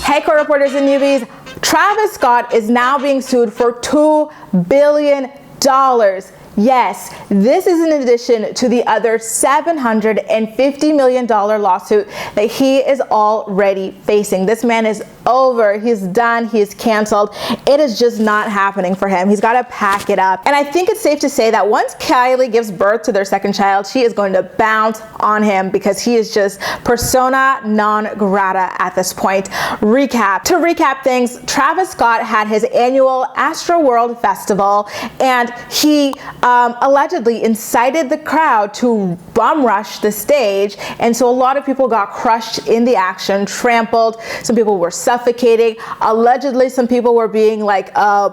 Hey, core reporters and newbies, Travis Scott is now being sued for $2 billion. Yes, this is in addition to the other $750 million lawsuit that he is already facing. This man is over. He's done. He is canceled. It is just not happening for him. He's got to pack it up. And I think it's safe to say that once Kylie gives birth to their second child, she is going to bounce on him because he is just persona non grata at this point. To recap things, Travis Scott had his annual Astroworld festival, and he allegedly incited the crowd to bum rush the stage, and so a lot of people got crushed in the action, trampled. Some people were suffocating. Allegedly, some people were being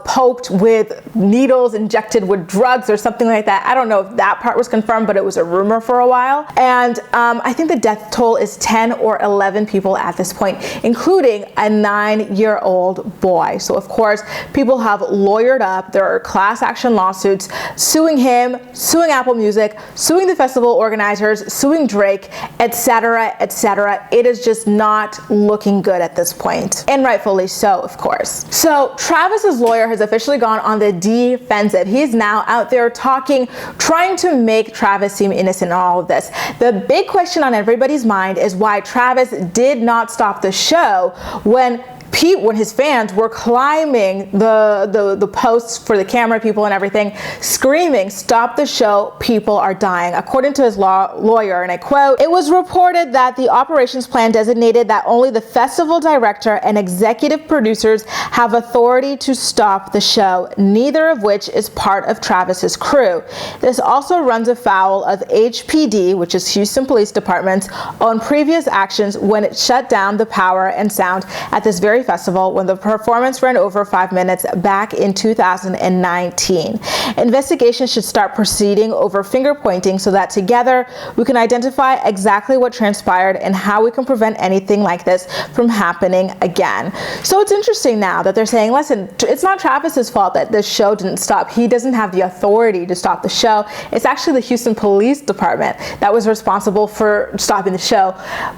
poked with needles injected with drugs or something like that. I don't know if that part was confirmed, but it was a rumor for a while. And I think the death toll is 10 or 11 people at this point, including a 9-year-old boy. So of course, people have lawyered up. There are class action lawsuits suing him, suing Apple Music, suing the festival organizers, suing Drake, etc., etc. It is just not looking good at this point, and rightfully so, of course. So Travis's lawyer has officially gone on the defensive. He's now out there talking, trying to make Travis seem innocent in all of this. The big question on everybody's mind is why Travis did not stop the show when his fans were climbing the posts for the camera people and everything, screaming, "Stop the show, people are dying." According to his lawyer, and I quote, "It was reported that the operations plan designated that only the festival director and executive producers have authority to stop the show, neither of which is part of Travis's crew. This also runs afoul of HPD, which is Houston Police Department's, on previous actions when it shut down the power and sound at this very festival when the performance ran over 5 minutes back in 2019. Investigations should start proceeding over finger pointing so that together we can identify exactly what transpired and how we can prevent anything like this from happening again." So it's interesting now that they're saying, listen, it's not Travis's fault that this show didn't stop. He doesn't have the authority to stop the show. It's actually the Houston Police Department that was responsible for stopping the show.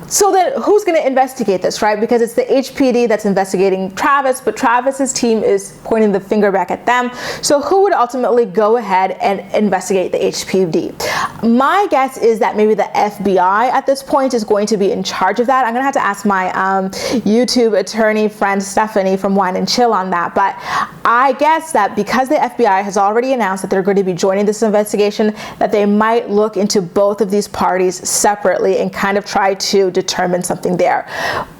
So then who's going to investigate this, right? Because it's the HPD that's investigating Travis, but Travis's team is pointing the finger back at them. So who would ultimately go ahead and investigate the HPD? My guess is that maybe the FBI at this point is going to be in charge of that. I'm gonna have to ask my YouTube attorney friend Stephanie from Wine and Chill on that, but I guess that because the FBI has already announced that they're going to be joining this investigation, that they might look into both of these parties separately and kind of try to determine something there.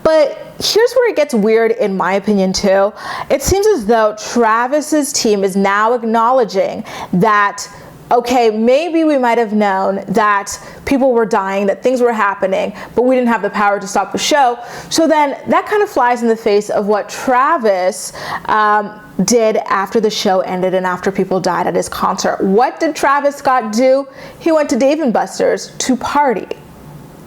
But here's where it gets weird in my opinion too. It seems as though Travis's team is now acknowledging that, okay, maybe we might have known that people were dying, that things were happening, but we didn't have the power to stop the show. So then that kind of flies in the face of what Travis did after the show ended and after people died at his concert. What did Travis Scott do? He went to Dave & Buster's to party.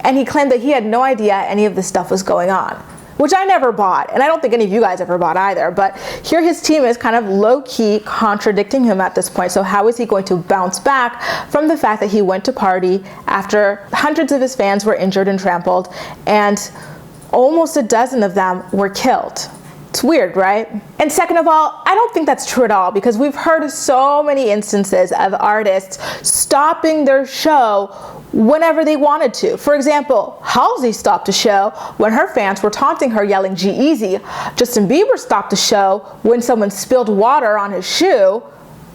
And he claimed that he had no idea any of this stuff was going on, which I never bought, and I don't think any of you guys ever bought either. But here his team is kind of low-key contradicting him at this point. So how is he going to bounce back from the fact that he went to party after hundreds of his fans were injured and trampled, and almost a dozen of them were killed? It's weird, right? And second of all, I don't think that's true at all, because we've heard of so many instances of artists stopping their show whenever they wanted to. For example, Halsey stopped a show when her fans were taunting her, yelling "G-Eazy." Justin Bieber stopped a show when someone spilled water on his shoe.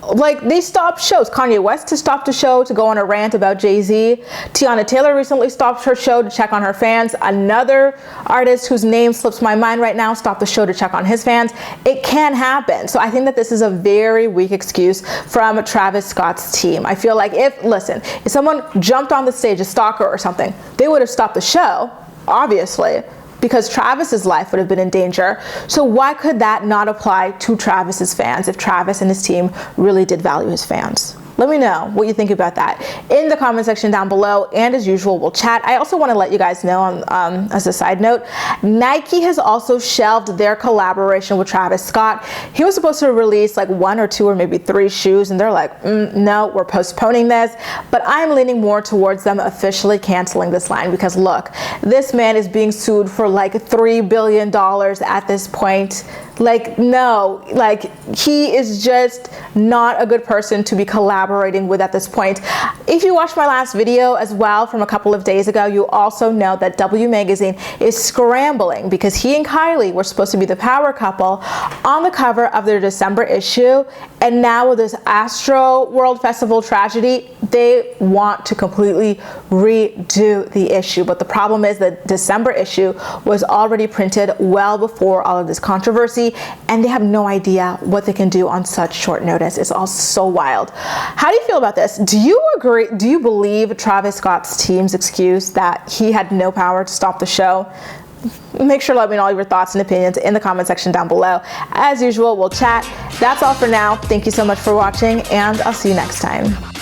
Like, they stopped shows. Kanye West has stopped a show to go on a rant about Jay-Z. Tiana Taylor recently stopped her show to check on her fans. Another artist whose name slips my mind right now stopped the show to check on his fans. It can happen. So I think that this is a very weak excuse from Travis Scott's team. I feel like if someone jumped on the stage, a stalker or something, they would have stopped the show, obviously, because Travis's life would have been in danger. So why could that not apply to Travis's fans if Travis and his team really did value his fans? Let me know what you think about that in the comment section down below, and as usual, we'll chat. I also want to let you guys know, as a side note, Nike has also shelved their collaboration with Travis Scott. He was supposed to release like 1 or 2 or maybe 3 shoes, and they're like, no, we're postponing this. But I'm leaning more towards them officially canceling this line, because look, this man is being sued for like $3 billion at this point. Like, no, like, he is just not a good person to be collaborating with at this point. If you watched my last video as well from a couple of days ago, you also know that W Magazine is scrambling because he and Kylie were supposed to be the power couple on the cover of their December issue. And now with this Astroworld Festival tragedy, they want to completely redo the issue. But the problem is that December issue was already printed well before all of this controversy, and they have no idea what they can do on such short notice. It's all so wild. How do you feel about this? Do you agree? Do you believe Travis Scott's team's excuse that he had no power to stop the show? Make sure to let me know all your thoughts and opinions in the comment section down below. As usual, we'll chat. That's all for now. Thank you so much for watching, and I'll see you next time.